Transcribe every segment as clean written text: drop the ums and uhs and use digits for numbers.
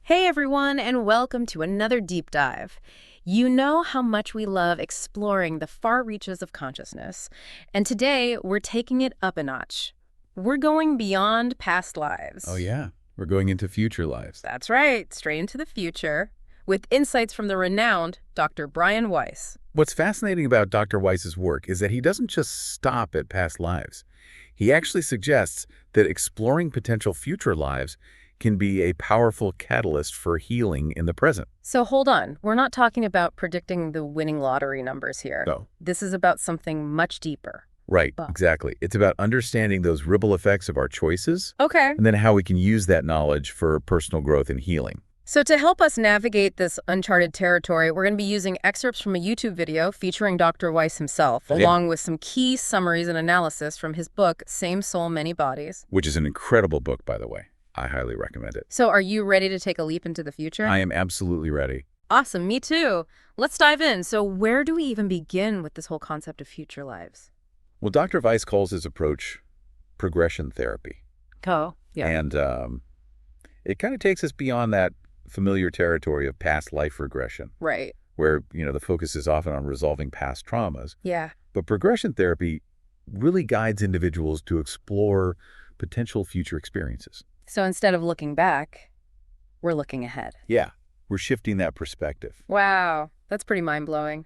Hey everyone, and welcome to another deep dive. You know how much we love exploring the far reaches of consciousness, and today we're taking it up a notch. We're going beyond past lives. Oh yeah, we're going into future lives. That's right, straight into the future, with insights from the renowned Dr. Brian Weiss. What's fascinating about Dr. Weiss's work is that he doesn't just stop at past lives. He actually suggests that exploring potential future lives can be a powerful catalyst for healing in the present. So hold on, we're not talking about predicting the winning lottery numbers here. No. This is about something much deeper. Right, exactly. It's about understanding those ripple effects of our choices, Okay. and then how we can use that knowledge for personal growth and healing. So to help us navigate this uncharted territory, we're going to be using excerpts from a YouTube video featuring Dr. Weiss himself, along with some key summaries and analysis from his book, Same Soul, Many Bodies. Which is an incredible book, by the way. I highly recommend it. So are you ready to take a leap into the future? I am absolutely ready. Awesome, me too. Let's dive in. So where do we even begin with this whole concept of future lives? Well, Dr. Weiss calls his approach progression therapy. Oh, yeah. And it kind of takes us beyond that familiar territory of past life regression, Right. where, the focus is often on resolving past traumas. Yeah. But progression therapy really guides individuals to explore potential future experiences. So instead of looking back, we're looking ahead. Yeah, we're shifting that perspective. Wow, that's pretty mind-blowing.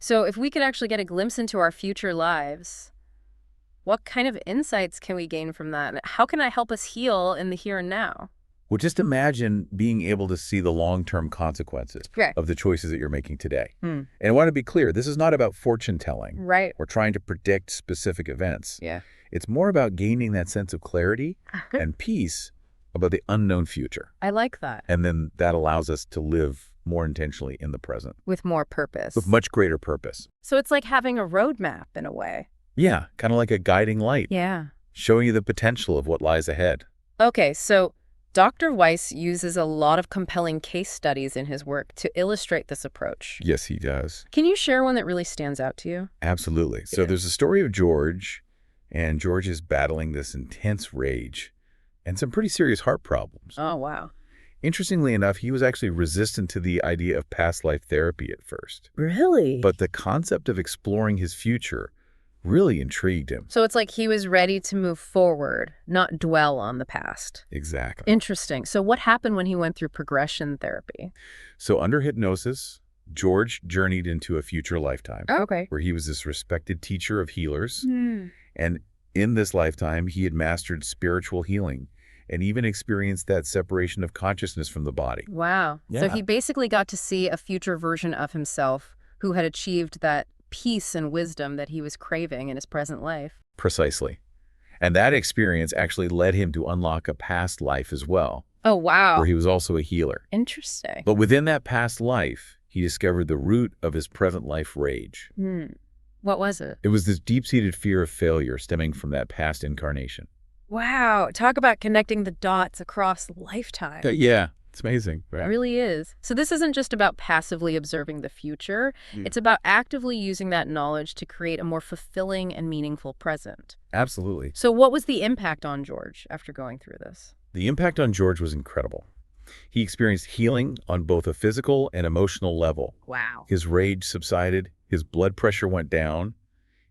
So if we could actually get a glimpse into our future lives, what kind of insights can we gain from that? How can it help us heal in the here and now? Well, just imagine being able to see the long-term consequences of the choices that you're making today. And I want to be clear, this is not about fortune-telling. Right. Or trying to predict specific events. Yeah. It's more about gaining that sense of clarity and peace about the unknown future. I like that. And then that allows us to live more intentionally in the present. With more purpose. With much greater purpose. So it's like having a roadmap in a way. Yeah, kind of like a guiding light. Yeah. Showing you the potential of what lies ahead. Okay, so Dr. Weiss uses a lot of compelling case studies in his work to illustrate this approach. Yes, he does. Can you share one that really stands out to you? Absolutely. So there's a story of George, and George is battling this intense rage and some pretty serious heart problems. Oh, wow. Interestingly enough, he was actually resistant to the idea of past life therapy at first. Really? But the concept of exploring his future really intrigued him. So it's like he was ready to move forward, not dwell on the past. Exactly. Interesting. So what happened when he went through progression therapy? So under hypnosis, George journeyed into a future lifetime. Okay. Where he was this respected teacher of healers. And in this lifetime, he had mastered spiritual healing and even experienced that separation of consciousness from the body. Wow. Yeah. So he basically got to see a future version of himself who had achieved that peace and wisdom that he was craving in his present life. Precisely. And that experience actually led him to unlock a past life as well. Oh, wow. Where he was also a healer. Interesting. But within that past life, he discovered the root of his present life rage. What was it? It was this deep-seated fear of failure stemming from that past incarnation. Wow. Talk about connecting the dots across lifetime. Yeah, it's amazing. Right? It really is. So this isn't just about passively observing the future. It's about actively using that knowledge to create a more fulfilling and meaningful present. Absolutely. So what was the impact on George after going through this? The impact on George was incredible. He experienced healing on both a physical and emotional level. Wow. His rage subsided, his blood pressure went down,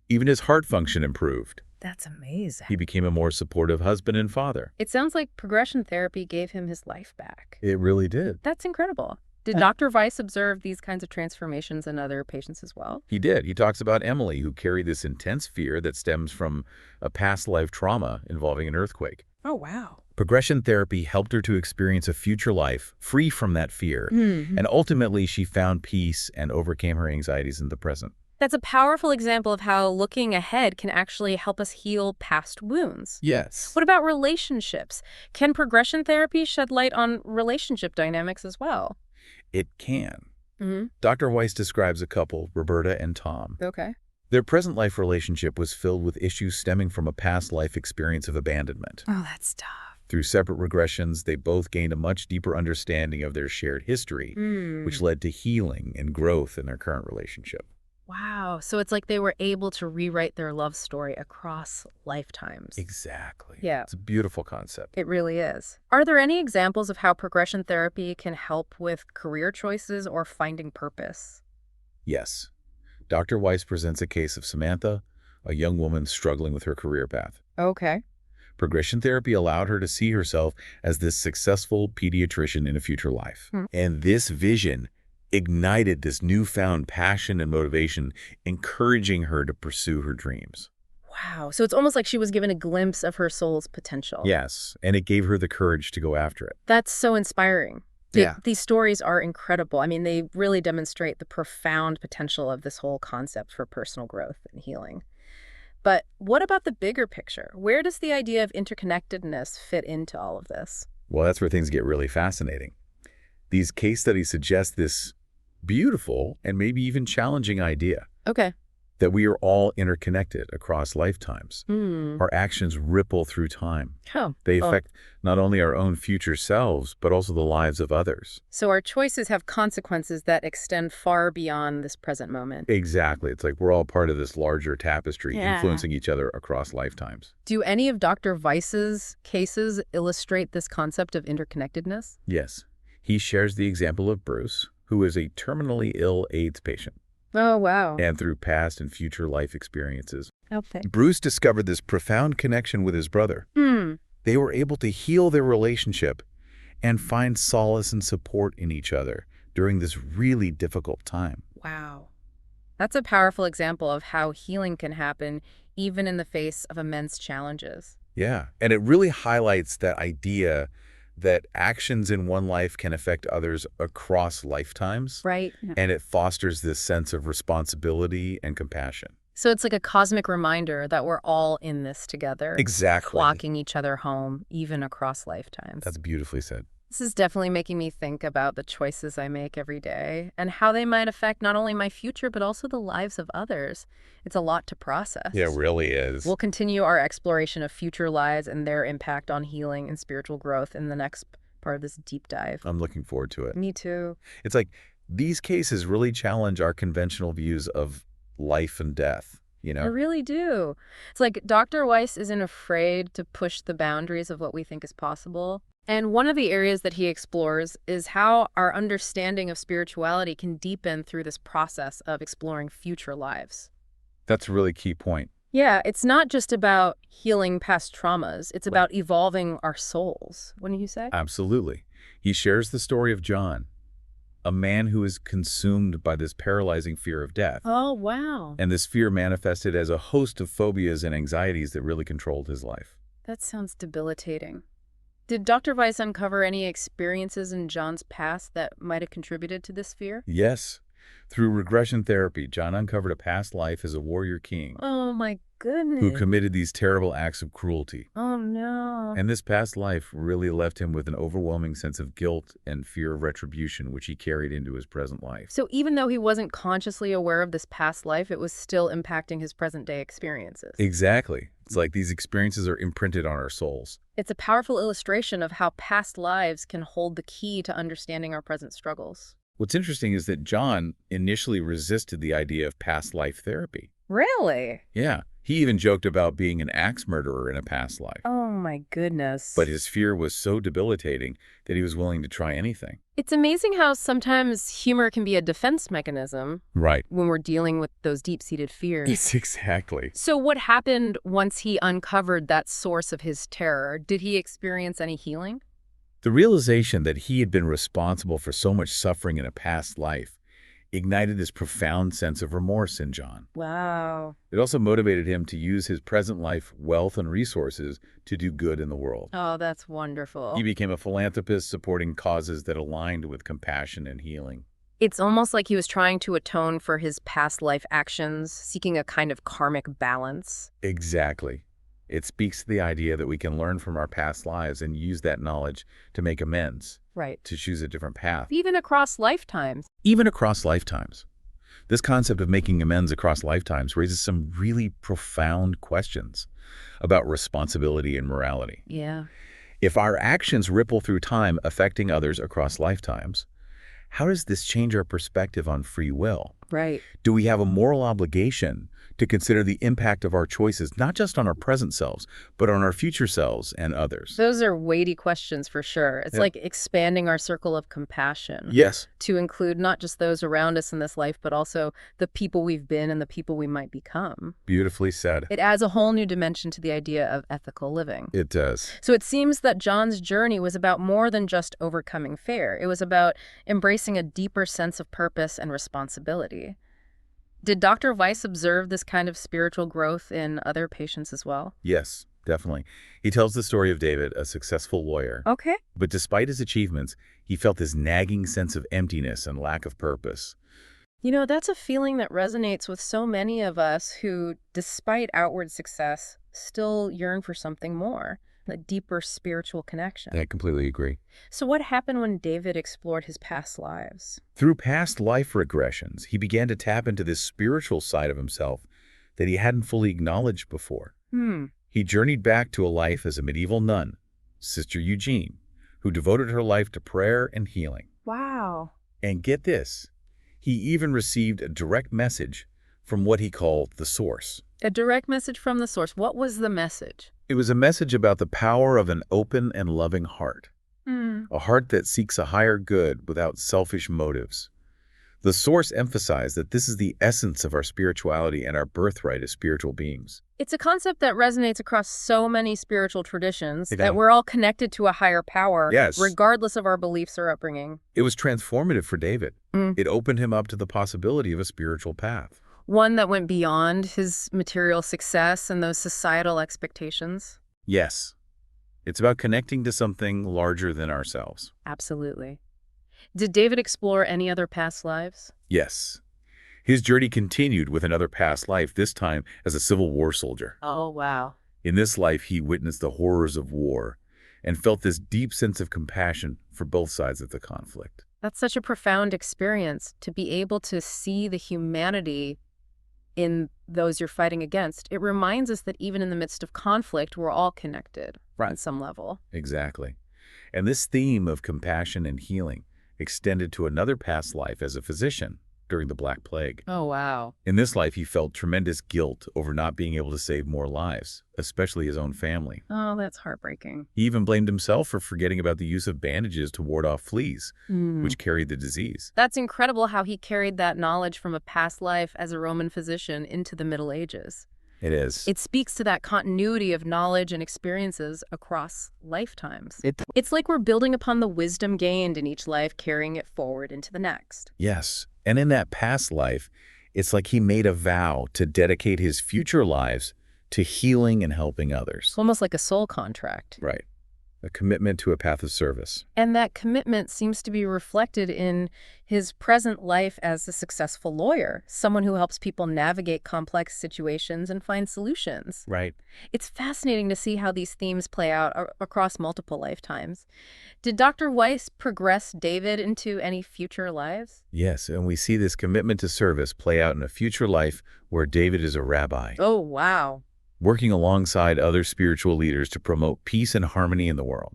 even his heart function improved. That's amazing. He became a more supportive husband and father. It sounds like progression therapy gave him his life back. It really did. That's incredible. Did Dr. Weiss observe these kinds of transformations in other patients as well? He did. He talks about Emily, who carried this intense fear that stems from a past life trauma involving an earthquake. Oh, wow. Progression therapy helped her to experience a future life free from that fear. And ultimately, she found peace and overcame her anxieties in the present. That's a powerful example of how looking ahead can actually help us heal past wounds. Yes. What about relationships? Can progression therapy shed light on relationship dynamics as well? It can. Dr. Weiss describes a couple, Roberta and Tom. Okay. Their present life relationship was filled with issues stemming from a past life experience of abandonment. Oh, that's tough. Through separate regressions, they both gained a much deeper understanding of their shared history, which led to healing and growth in their current relationship. Wow. So it's like they were able to rewrite their love story across lifetimes. Exactly. Yeah, It's a beautiful concept. it really is. Are there any examples of how progression therapy can help with career choices or finding purpose? Yes. Dr. Weiss presents a case of Samantha, a young woman struggling with her career path. Okay. Progression therapy allowed her to see herself as this successful pediatrician in a future life. Hmm. And this vision ignited this newfound passion and motivation, encouraging her to pursue her dreams. Wow. So it's almost like she was given a glimpse of her soul's potential. Yes, and it gave her the courage to go after it. That's so inspiring. Yeah. These stories are incredible. I mean, they really demonstrate the profound potential of this whole concept for personal growth and healing. But what about the bigger picture? Where does the idea of interconnectedness fit into all of this? Well, that's where things get really fascinating. These case studies suggest this beautiful and maybe even challenging idea Okay. that we are all interconnected across lifetimes. Hmm. Our actions ripple through time. Oh. They Oh. affect not only our own future selves, but also the lives of others. So our choices have consequences that extend far beyond this present moment. Exactly. It's like we're all part of this larger tapestry, Yeah. influencing each other across lifetimes. Do any of Dr. Weiss's cases illustrate this concept of interconnectedness? Yes. He shares the example of Bruce, who is a terminally ill AIDS patient. Oh, wow. And through past and future life experiences, Okay. Bruce discovered this profound connection with his brother. Hmm. They were able to heal their relationship and find solace and support in each other during this really difficult time. Wow. That's a powerful example of how healing can happen even in the face of immense challenges. Yeah, and it really highlights that idea that actions in one life can affect others across lifetimes, Right. Yeah. and it fosters this sense of responsibility and compassion. So it's like a cosmic reminder that we're all in this together. Exactly. Walking each other home, even across lifetimes. That's beautifully said. This is definitely making me think about the choices I make every day and how they might affect not only my future, but also the lives of others. It's a lot to process. Yeah, it really is. We'll continue our exploration of future lives and their impact on healing and spiritual growth in the next part of this deep dive. I'm looking forward to it. Me too. It's like these cases really challenge our conventional views of life and death, you I know? really do. It's like Dr. Weiss isn't afraid to push the boundaries of what we think is possible. And one of the areas that he explores is how our understanding of spirituality can deepen through this process of exploring future lives. That's a really key point. Yeah, it's not just about healing past traumas. It's about evolving our souls, wouldn't you say? Absolutely. He shares the story of John, a man who is consumed by this paralyzing fear of death. Oh, wow. And this fear manifested as a host of phobias and anxieties that really controlled his life. That sounds debilitating. Did Dr. Weiss uncover any experiences in John's past that might have contributed to this fear? Yes. Through regression therapy, John uncovered a past life as a warrior king Oh, my goodness. who committed these terrible acts of cruelty. Oh, no. And this past life really left him with an overwhelming sense of guilt and fear of retribution, which he carried into his present life. So even though he wasn't consciously aware of this past life, it was still impacting his present-day experiences. Exactly. It's like these experiences are imprinted on our souls. It's a powerful illustration of how past lives can hold the key to understanding our present struggles. What's interesting is that John initially resisted the idea of past life therapy. Really? Yeah, he even joked about being an axe murderer in a past life. Oh, my goodness. But his fear was so debilitating that he was willing to try anything. It's amazing how sometimes humor can be a defense mechanism Right. when we're dealing with those deep-seated fears. It's exactly. So what happened once he uncovered that source of his terror? Did he experience any healing? The realization that he had been responsible for so much suffering in a past life ignited this profound sense of remorse in John. Wow. It also motivated him to use his present life wealth and resources to do good in the world. Oh, that's wonderful. He became a philanthropist supporting causes that aligned with compassion and healing. It's almost like he was trying to atone for his past life actions, seeking a kind of karmic balance. Exactly. It speaks to the idea that we can learn from our past lives and use that knowledge to make amends, Right. to choose a different path, Even across lifetimes. even across lifetimes. This concept of making amends across lifetimes raises some really profound questions about responsibility and morality. Yeah. If our actions ripple through time, affecting others across lifetimes, how does this change our perspective on free will? Right. Do we have a moral obligation to consider the impact of our choices, not just on our present selves, but on our future selves and others? Those are weighty questions for sure. It's Yep. like expanding our circle of compassion Yes. to include not just those around us in this life, but also the people we've been and the people we might become. Beautifully said. It adds a whole new dimension to the idea of ethical living. It does. So it seems that John's journey was about more than just overcoming fear. It was about embracing a deeper sense of purpose and responsibility. Did Dr. Weiss observe this kind of spiritual growth in other patients as well? Yes, definitely. He tells the story of David, a successful lawyer. Okay. But despite his achievements, he felt this nagging sense of emptiness and lack of purpose. You know, that's a feeling that resonates with so many of us who, despite outward success, still yearn for something more, a deeper spiritual connection. I completely agree. So what happened when David explored his past lives? Through past life regressions, he began to tap into this spiritual side of himself that he hadn't fully acknowledged before. He journeyed back to a life as a medieval nun, Sister Eugene, who devoted her life to prayer and healing. Wow. And get this, he even received a direct message from what he called the Source. A direct message from the source. What was the message? It was a message about the power of an open and loving heart, a heart that seeks a higher good without selfish motives. The Source emphasized that this is the essence of our spirituality and our birthright as spiritual beings. It's a concept that resonates across so many spiritual traditions, It that does. we're all connected to a higher power, Yes. regardless of our beliefs or upbringing. It was transformative for David. Mm. It opened him up to the possibility of a spiritual path. One that went beyond his material success and those societal expectations. Yes, it's about connecting to something larger than ourselves. Absolutely. Did David explore any other past lives? Yes. His journey continued with another past life, this time as a Civil War soldier. Oh, wow. In this life, he witnessed the horrors of war and felt this deep sense of compassion for both sides of the conflict. That's such a profound experience, to be able to see the humanity in those you're fighting against. It reminds us that even in the midst of conflict, we're all connected on some level. Exactly. And this theme of compassion and healing extended to another past life as a physician during the Black Plague. Oh, wow. In this life, he felt tremendous guilt over not being able to save more lives, especially his own family. Oh, that's heartbreaking. He even blamed himself for forgetting about the use of bandages to ward off fleas, which carried the disease. That's incredible how he carried that knowledge from a past life as a Roman physician into the Middle Ages. It is. It speaks to that continuity of knowledge and experiences across lifetimes. It's like we're building upon the wisdom gained in each life, carrying it forward into the next. Yes. And in that past life, it's like he made a vow to dedicate his future lives to healing and helping others. It's almost like a soul contract. Right. A commitment to a path of service. And that commitment seems to be reflected in his present life as a successful lawyer, someone who helps people navigate complex situations and find solutions. Right. It's fascinating to see how these themes play out across multiple lifetimes. Did Dr. Weiss progress David into any future lives? Yes, and we see this commitment to service play out in a future life where David is a rabbi, Oh, wow. working alongside other spiritual leaders to promote peace and harmony in the world.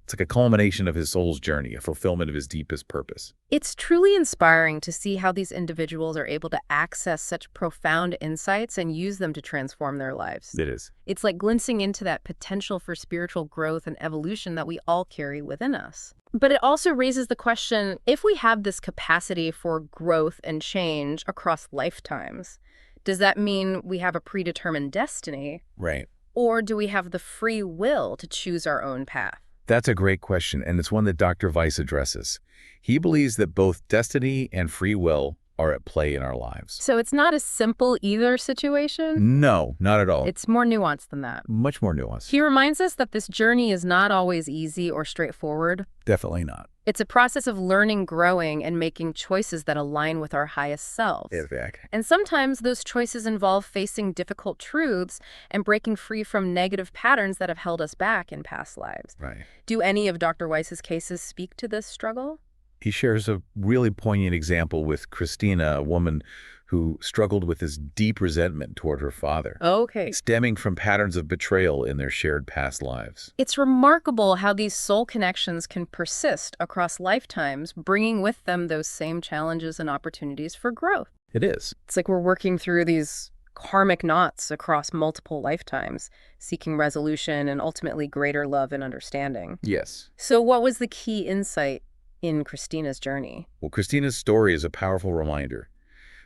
It's like a culmination of his soul's journey, a fulfillment of his deepest purpose. It's truly inspiring to see how these individuals are able to access such profound insights and use them to transform their lives. It is. It's like glimpsing into that potential for spiritual growth and evolution that we all carry within us. But it also raises the question, if we have this capacity for growth and change across lifetimes, does that mean we have a predetermined destiny? Right. Or do we have the free will to choose our own path? That's a great question, and it's one that Dr. Weiss addresses. He believes that both destiny and free will are at play in our lives. So it's not a simple either situation? No, not at all. It's more nuanced than that. Much more nuanced. He reminds us that this journey is not always easy or straightforward. Definitely not. It's a process of learning, growing, and making choices that align with our highest selves. Exactly. And sometimes those choices involve facing difficult truths and breaking free from negative patterns that have held us back in past lives. Right. Do any of Dr. Weiss's cases speak to this struggle? He shares a really poignant example with Christina, a woman who struggled with this deep resentment toward her father, Okay. stemming from patterns of betrayal in their shared past lives. It's remarkable how these soul connections can persist across lifetimes, bringing with them those same challenges and opportunities for growth. It is. It's like we're working through these karmic knots across multiple lifetimes, seeking resolution and ultimately greater love and understanding. Yes. So what was the key insight in Christina's journey? Well, Christina's story is a powerful reminder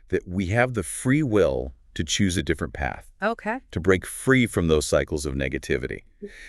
that we have the free will to choose a different path, Okay. to break free from those cycles of negativity.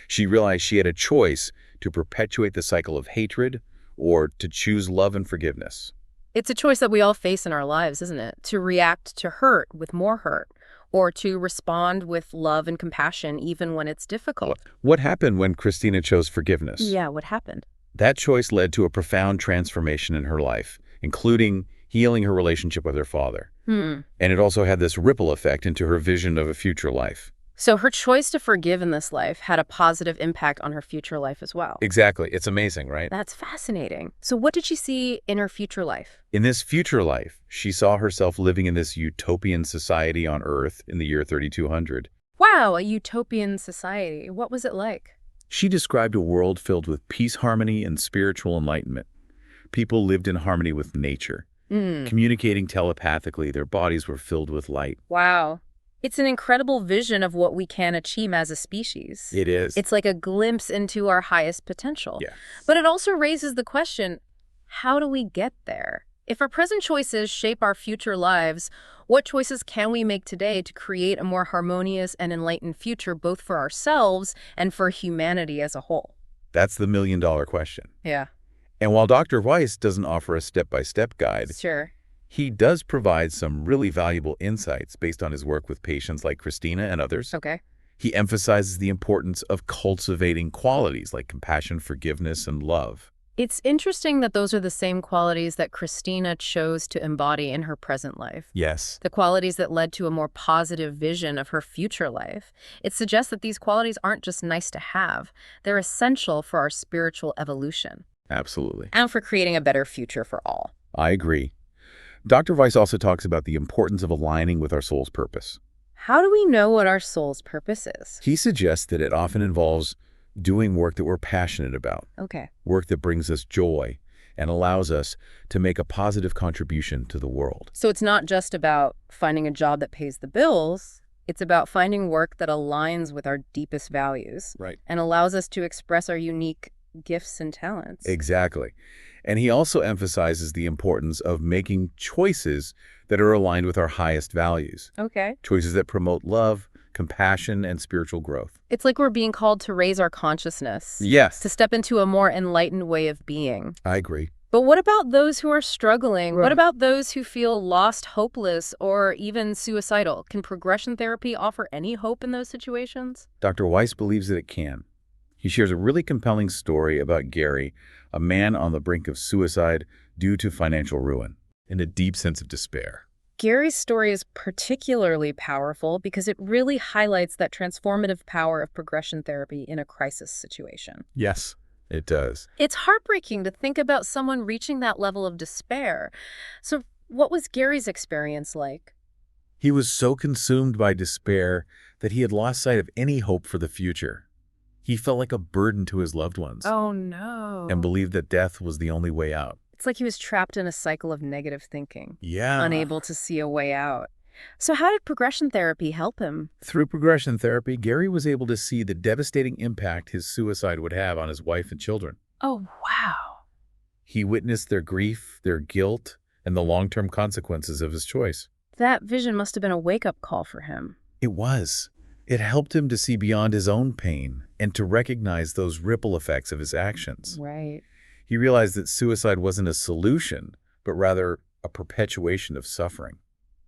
She realized she had a choice to perpetuate the cycle of hatred or to choose love and forgiveness. It's a choice that we all face in our lives, isn't it? To react to hurt with more hurt, or to respond with love and compassion even when it's difficult. What happened when Christina chose forgiveness? Yeah, what happened? That choice led to a profound transformation in her life, including healing her relationship with her father. And it also had this ripple effect into her vision of a future life. So her choice to forgive in this life had a positive impact on her future life as well. Exactly. It's amazing, right? That's fascinating. So what did she see in her future life? In this future life, she saw herself living in this utopian society on Earth in the year 3200. Wow, a utopian society. What was it like? She described a world filled with peace, harmony, and spiritual enlightenment. People lived in harmony with nature, communicating telepathically. Their bodies were filled with light. Wow. It's an incredible vision of what we can achieve as a species. It is. It's like a glimpse into our highest potential. Yeah. But it also raises the question, how do we get there? If our present choices shape our future lives, what choices can we make today to create a more harmonious and enlightened future, both for ourselves and for humanity as a whole? That's the million-dollar question. Yeah, And while Dr. Weiss doesn't offer a step-by-step guide, sure. he does provide some really valuable insights based on his work with patients like Christina and others. Okay. He emphasizes the importance of cultivating qualities like compassion, forgiveness, and love. It's interesting that those are the same qualities that Christina chose to embody in her present life. Yes. The qualities that led to a more positive vision of her future life. It suggests that these qualities aren't just nice to have, they're essential for our spiritual evolution. Absolutely. And for creating a better future for all. I agree. Dr. Weiss also talks about the importance of aligning with our soul's purpose. How do we know what our soul's purpose is? He suggests that it often involves doing work that we're passionate about, Okay. work that brings us joy and allows us to make a positive contribution to the world. So it's not just about finding a job that pays the bills. It's about finding work that aligns with our deepest values. Right. And allows us to express our unique gifts and talents. Exactly. And he also emphasizes the importance of making choices that are aligned with our highest values. Okay. Choices that promote love, compassion, and spiritual growth. It's like we're being called to raise our consciousness. Yes. To step into a more enlightened way of being. I agree. But what about those who are struggling? Right. What about those who feel lost, hopeless, or even suicidal? Can progression therapy offer any hope in those situations? Dr. Weiss believes that it can. He shares a really compelling story about Gary, a man on the brink of suicide due to financial ruin, and a deep sense of despair. Gary's story is particularly powerful because it really highlights that transformative power of progression therapy in a crisis situation. Yes, it does. It's heartbreaking to think about someone reaching that level of despair. So what was Gary's experience like? He was so consumed by despair that he had lost sight of any hope for the future. He felt like a burden to his loved ones Oh, no. and believed that death was the only way out. It's like he was trapped in a cycle of negative thinking, Yeah. unable to see a way out. So how did progression therapy help him? Through progression therapy, Gary was able to see the devastating impact his suicide would have on his wife and children. Oh, wow. He witnessed their grief, their guilt, and the long-term consequences of his choice. That vision must have been a wake-up call for him. It was. It helped him to see beyond his own pain and to recognize those ripple effects of his actions. Right. He realized that suicide wasn't a solution, but rather a perpetuation of suffering.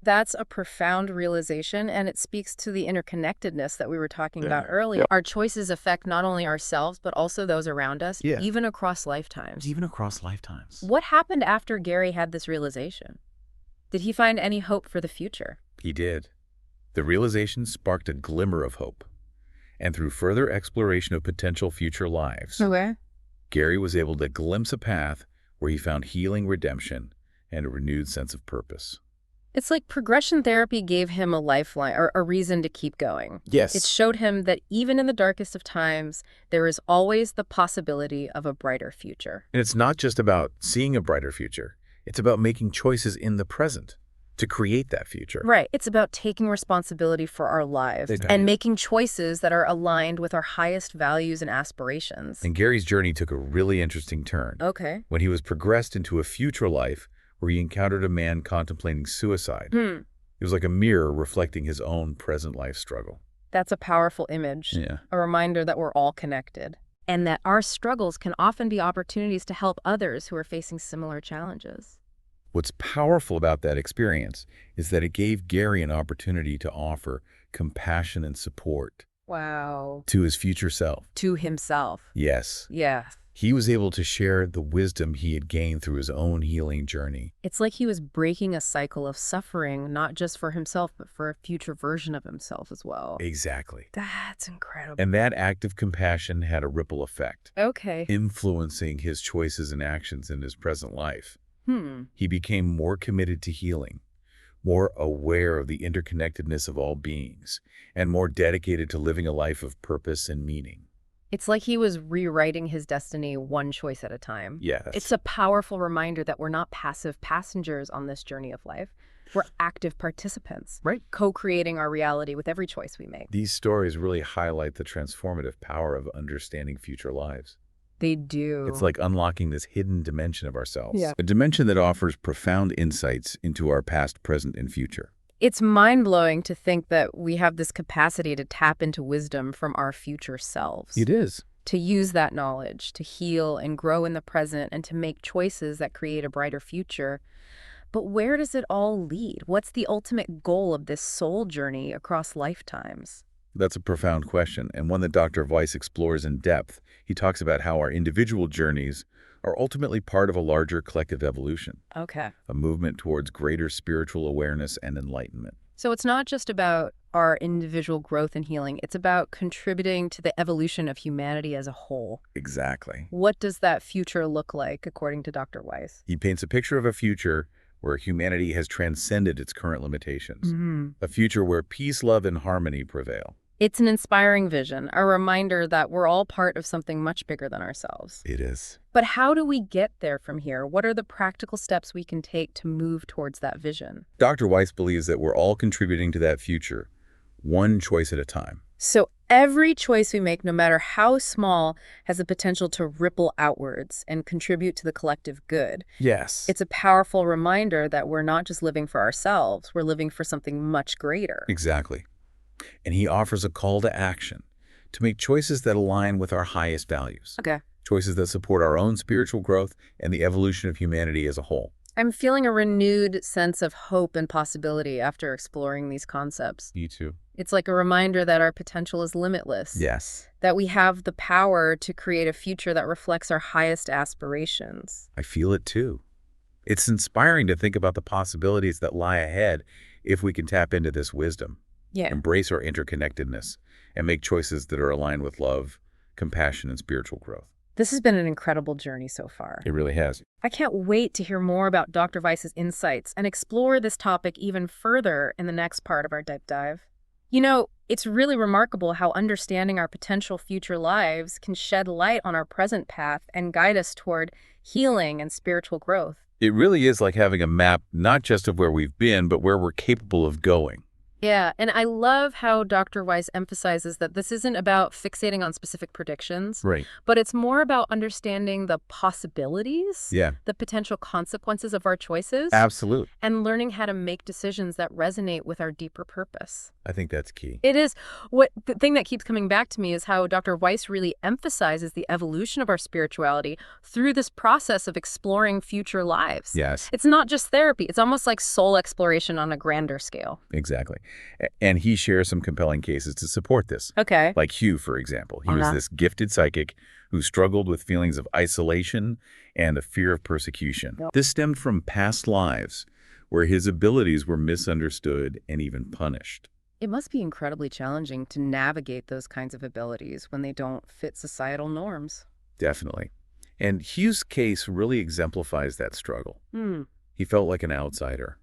That's a profound realization, and it speaks to the interconnectedness that we were talking about earlier. Yep. Our choices affect not only ourselves, but also those around us, Yeah. even across lifetimes. Even across lifetimes. What happened after Gary had this realization? Did he find any hope for the future? He did. The realization sparked a glimmer of hope. And through further exploration of potential future lives, Okay. Gary was able to glimpse a path where he found healing, redemption, and a renewed sense of purpose. It's like progression therapy gave him a lifeline or a reason to keep going. It Yes. showed him that even in the darkest of times, there is always the possibility of a brighter future. And it's not just about seeing a brighter future. It's about making choices in the present to create that future. Right. It's about taking responsibility for our lives and making choices that are aligned with our highest values and aspirations. And Gary's journey took a really interesting turn Okay. when he was progressed into a future life where he encountered a man contemplating suicide. It was like a mirror reflecting his own present life struggle. That's a powerful image. Yeah. A reminder that we're all connected and that our struggles can often be opportunities to help others who are facing similar challenges. What's powerful about that experience is that it gave Gary an opportunity to offer compassion and support Wow. to his future self. To himself. Yes, Yeah. he was able to share the wisdom he had gained through his own healing journey. It's like he was breaking a cycle of suffering, not just for himself, but for a future version of himself as well. Exactly. That's incredible. And that act of compassion had a ripple effect, Okay. influencing his choices and actions in his present life. Hmm. He became more committed to healing, more aware of the interconnectedness of all beings, and more dedicated to living a life of purpose and meaning. It's like he was rewriting his destiny one choice at a time. Yes. It's a powerful reminder that we're not passive passengers on this journey of life. We're active participants, Right. co-creating our reality with every choice we make. These stories really highlight the transformative power of understanding future lives. They do. It's like unlocking this hidden dimension of ourselves, Yeah. a dimension that offers profound insights into our past, present, and future. It's mind-blowing to think that we have this capacity to tap into wisdom from our future selves. It is. To use that knowledge, to heal and grow in the present, and to make choices that create a brighter future. But where does it all lead? What's the ultimate goal of this soul journey across lifetimes? That's a profound question, and one that Dr. Weiss explores in depth. He talks about how our individual journeys are ultimately part of a larger collective evolution, Okay. a movement towards greater spiritual awareness and enlightenment. So it's not just about our individual growth and healing. It's about contributing to the evolution of humanity as a whole. Exactly. What does that future look like, according to Dr. Weiss? He paints a picture of a future where humanity has transcended its current limitations, a future where peace, love, and harmony prevail. It's an inspiring vision, a reminder that we're all part of something much bigger than ourselves. It is. But how do we get there from here? What are the practical steps we can take to move towards that vision? Dr. Weiss believes that we're all contributing to that future, one choice at a time. So every choice we make, no matter how small, has the potential to ripple outwards and contribute to the collective good. Yes. It's a powerful reminder that we're not just living for ourselves, we're living for something much greater. Exactly. And he offers a call to action to make choices that align with our highest values. Okay. Choices that support our own spiritual growth and the evolution of humanity as a whole. I'm feeling a renewed sense of hope and possibility after exploring these concepts. You too. It's like a reminder that our potential is limitless. Yes. That we have the power to create a future that reflects our highest aspirations. I feel it too. It's inspiring to think about the possibilities that lie ahead if we can tap into this wisdom, embrace our interconnectedness, and make choices that are aligned with love, compassion, and spiritual growth. This has been an incredible journey so far. It really has. I can't wait to hear more about Dr. Weiss's insights and explore this topic even further in the next part of our deep dive. You know, it's really remarkable how understanding our potential future lives can shed light on our present path and guide us toward healing and spiritual growth. It really is like having a map, not just of where we've been, but where we're capable of going. Yeah, and I love how Dr. Weiss emphasizes that this isn't about fixating on specific predictions, Right. but it's more about understanding the possibilities, the potential consequences of our choices, Absolutely. and learning how to make decisions that resonate with our deeper purpose. I think that's key. It is. The thing that keeps coming back to me is how Dr. Weiss really emphasizes the evolution of our spirituality through this process of exploring future lives. Yes. It's not just therapy. It's almost like soul exploration on a grander scale. Exactly. And he shares some compelling cases to support this. Okay. Like Hugh, for example. He was this gifted psychic who struggled with feelings of isolation and a fear of persecution. This stemmed from past lives where his abilities were misunderstood and even punished. It must be incredibly challenging to navigate those kinds of abilities when they don't fit societal norms. Definitely. And Hugh's case really exemplifies that struggle. He felt like an outsider,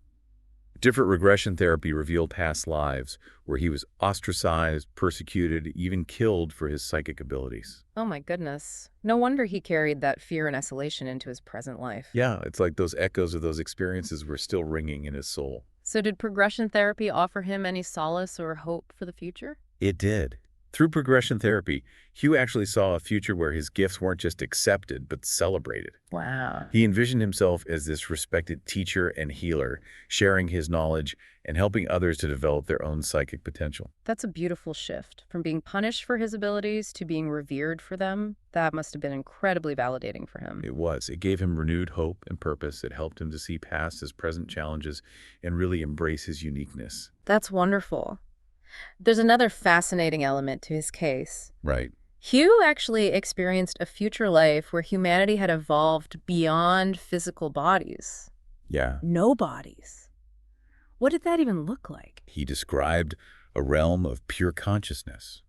Different regression therapy revealed past lives where he was ostracized, persecuted, even killed for his psychic abilities. Oh my goodness. No wonder he carried that fear and isolation into his present life. Yeah, it's like those echoes of those experiences were still ringing in his soul. So did progression therapy offer him any solace or hope for the future? It did. Through progression therapy, Hugh actually saw a future where his gifts weren't just accepted, but celebrated. Wow. He envisioned himself as this respected teacher and healer, sharing his knowledge and helping others to develop their own psychic potential. That's a beautiful shift. From being punished for his abilities to being revered for them. That must have been incredibly validating for him. It was. It gave him renewed hope and purpose. It helped him to see past his present challenges and really embrace his uniqueness. That's wonderful. There's another fascinating element to his case. Right. Hugh actually experienced a future life where humanity had evolved beyond physical bodies. Yeah. No bodies. What did that even look like? He described a realm of pure consciousness,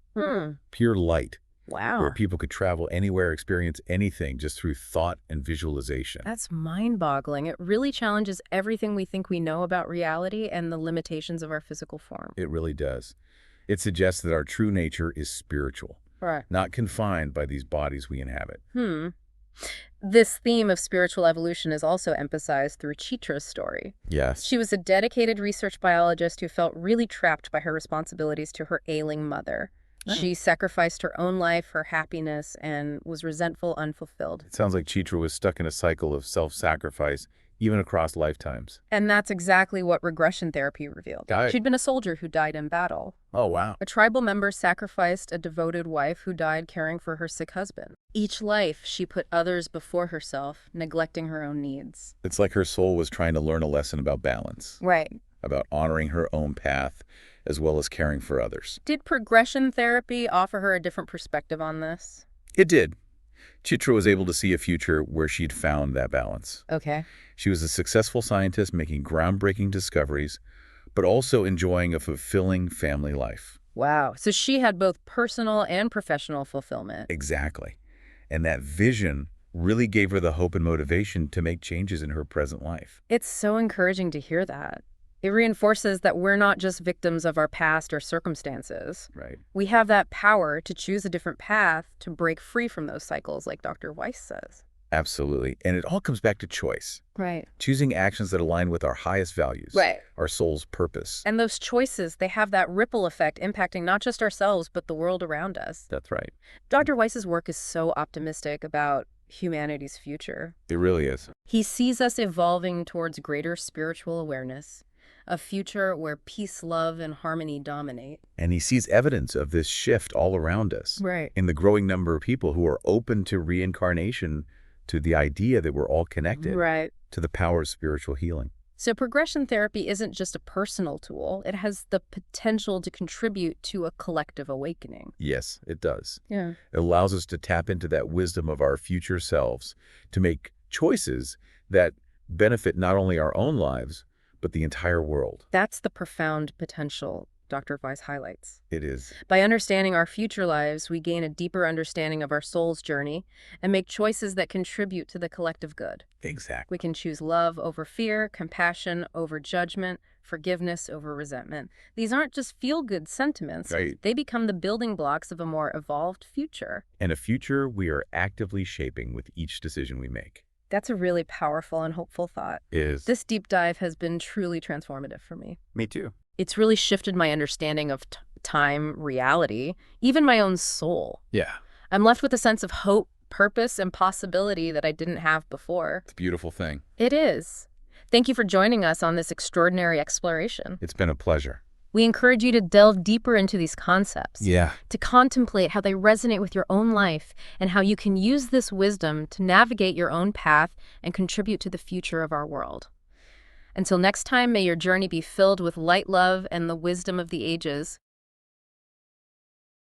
pure light, Wow. where people could travel anywhere, experience anything just through thought and visualization. That's mind-boggling. It really challenges everything we think we know about reality and the limitations of our physical form. It really does. It suggests that our true nature is spiritual, Right. not confined by these bodies we inhabit. This theme of spiritual evolution is also emphasized through Chitra's story. Yes. She was a dedicated research biologist who felt really trapped by her responsibilities to her ailing mother. She sacrificed her own life, her happiness, and was resentful, unfulfilled. It sounds like Chitra was stuck in a cycle of self-sacrifice, even across lifetimes. And that's exactly what regression therapy revealed. Got it. She'd been a soldier who died in battle. Oh, wow. A tribal member sacrificed a devoted wife who died caring for her sick husband. Each life, she put others before herself, neglecting her own needs. It's like her soul was trying to learn a lesson about balance, Right. about honoring her own path, as well as caring for others. Did progression therapy offer her a different perspective on this? It did. Chitra was able to see a future where she'd found that balance. Okay. She was a successful scientist making groundbreaking discoveries, but also enjoying a fulfilling family life. Wow. So she had both personal and professional fulfillment. Exactly. And that vision really gave her the hope and motivation to make changes in her present life. It's so encouraging to hear that. It reinforces that we're not just victims of our past or circumstances. Right. We have that power to choose a different path to break free from those cycles, like Dr. Weiss says. Absolutely. And it all comes back to choice. Right. Choosing actions that align with our highest values. Right. Our soul's purpose. And those choices, they have that ripple effect impacting not just ourselves, but the world around us. That's right. Dr. Weiss's work is so optimistic about humanity's future. It really is. He sees us evolving towards greater spiritual awareness, a future where peace, love, and harmony dominate. And he sees evidence of this shift all around us. Right. In the growing number of people who are open to reincarnation, to the idea that we're all connected, Right. to the power of spiritual healing. So progression therapy isn't just a personal tool. It has the potential to contribute to a collective awakening. Yes, it does. Yeah. It allows us to tap into that wisdom of our future selves, to make choices that benefit not only our own lives, but the entire world. That's the profound potential Dr. Weiss highlights. It is. By understanding our future lives, we gain a deeper understanding of our soul's journey and make choices that contribute to the collective good. Exactly. We can choose love over fear, compassion over judgment, forgiveness over resentment. These aren't just feel-good sentiments. Right. They become the building blocks of a more evolved future. And a future we are actively shaping with each decision we make. That's a really powerful and hopeful thought. Is. This deep dive has been truly transformative for me. Me too. It's really shifted my understanding of time, reality, even my own soul. Yeah. I'm left with a sense of hope, purpose, and possibility that I didn't have before. It's a beautiful thing. It is. Thank you for joining us on this extraordinary exploration. It's been a pleasure. We encourage you to delve deeper into these concepts, Yeah. to contemplate how they resonate with your own life and how you can use this wisdom to navigate your own path and contribute to the future of our world. Until next time, may your journey be filled with light, love, and the wisdom of the ages.